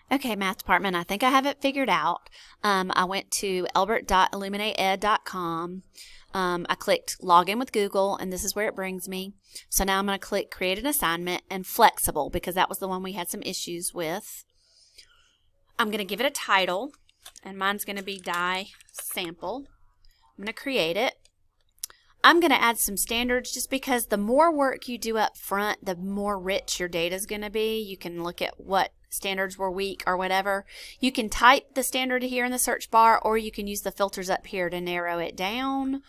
Okay, math department, I think I have it figured out. I went to elbert.illuminateed.com. I clicked login with Google, and this is where it brings me. So now I'm going to click create an assignment and flexible because that was the one we had some issues with. I'm going to give it a title, and mine's going to be die sample. I'm going to create it. I'm going to add some standards just because the more work you do up front, the more rich your data is going to be. You can look at what standards were weak or whatever. You can type the standard here in the search bar, or you can use the filters up here to narrow it down.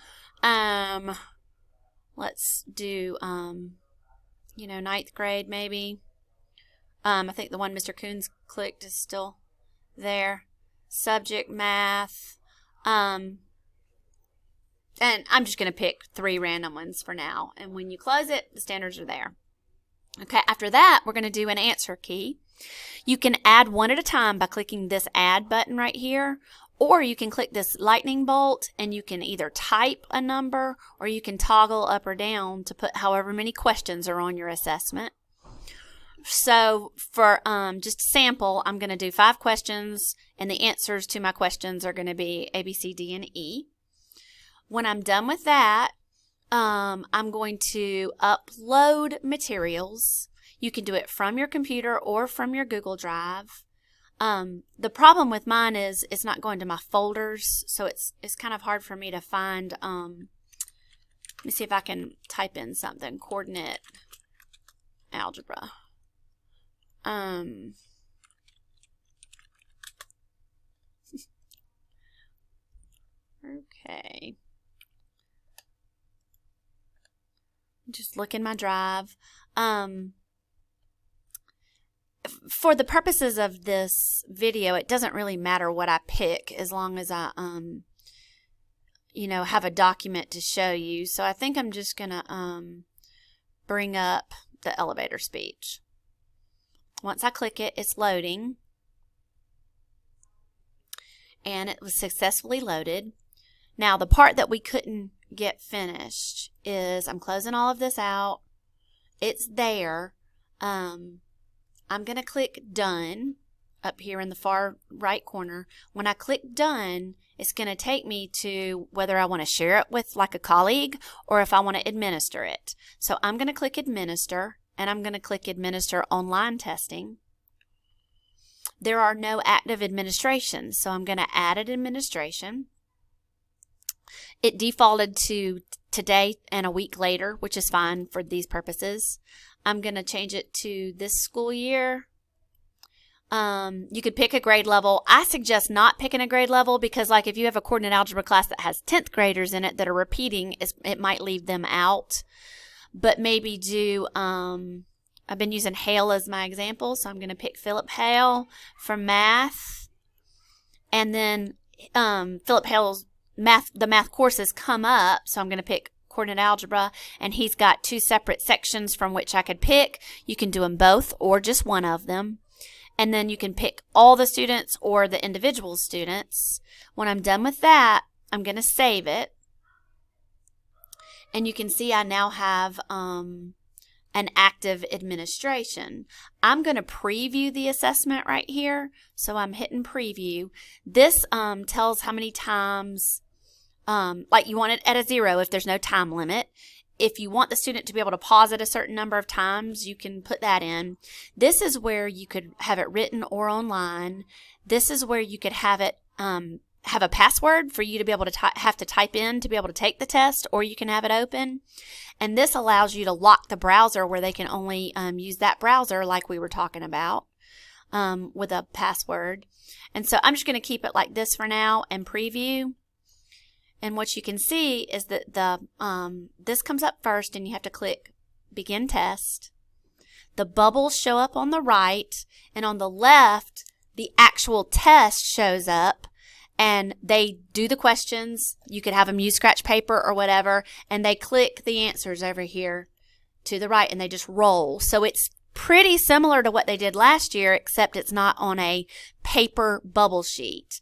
Let's do, ninth grade maybe. I think the one Mr. Coons clicked is still there. Subject math. And I'm just going to pick 3 random ones for now. And when you close it, the standards are there. Okay, after that, we're going to do an answer key. You can add one at a time by clicking this add button right here, or you can click this lightning bolt and you can either type a number or you can toggle up or down to put however many questions are on your assessment. So for just a sample, I'm going to do 5 questions, and the answers to my questions are going to be A, B, C, D, and E. When I'm done with that, I'm going to upload materials. You can do it from your computer or from your Google Drive. The problem with mine is it's not going to my folders, so it's kind of hard for me to find. Let me see if I can type in something. Coordinate algebra. Okay. Just look in my drive. For the purposes of this video, it doesn't really matter what I pick as long as I, have a document to show you. So I think I'm just going to bring up the elevator speech. Once I click it, it's loading. And it was successfully loaded. Now, the part that we couldn't get finished is I'm closing all of this out. It's there. I'm going to click done up here in the far right corner. When I click done, it's going to take me to whether I want to share it with like a colleague or if I want to administer it. So I'm going to click administer, and I'm going to click administer online testing. There are no active administrations, so I'm going to add an administration. It defaulted to today and a week later, which is fine for these purposes. I'm going to change it to this school year. You could pick a grade level. I suggest not picking a grade level because, like, if you have a coordinate algebra class that has 10th graders in it that are repeating, it might leave them out. But maybe do, I've been using Hale as my example, so I'm going to pick Philip Hale for math. And then Philip Hale's the math courses come up, so I'm going to pick coordinate algebra, and he's got 2 separate sections from which I could pick. You can do them both or just one of them. And then you can pick all the students or the individual students. When I'm done with that, I'm going to save it. And you can see I now have an active administration. I'm going to preview the assessment right here. So I'm hitting preview. This tells how many times, like you want it at a 0 if there's no time limit. If you want the student to be able to pause it a certain number of times, you can put that in. This is where you could have it written or online. This is where you could have it have a password for you to be able to have to type in to be able to take the test, or you can have it open. And this allows you to lock the browser where they can only use that browser like we were talking about with a password. And so I'm just going to keep it like this for now and preview. And what you can see is that this comes up first, and you have to click Begin Test. The bubbles show up on the right, and on the left, the actual test shows up, and they do the questions. You could have them use scratch paper or whatever, and they click the answers over here to the right, and they just roll. So it's pretty similar to what they did last year, except it's not on a paper bubble sheet.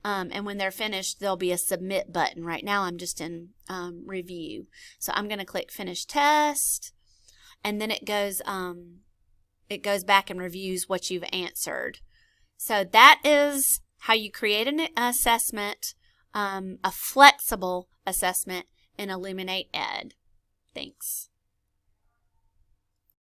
And when they're finished, there'll be a submit button. Right now, I'm just in review. So I'm going to click Finish Test, and then it goes back and reviews what you've answered. So that is how you create an assessment, a flexible assessment in Illuminate Ed. Thanks.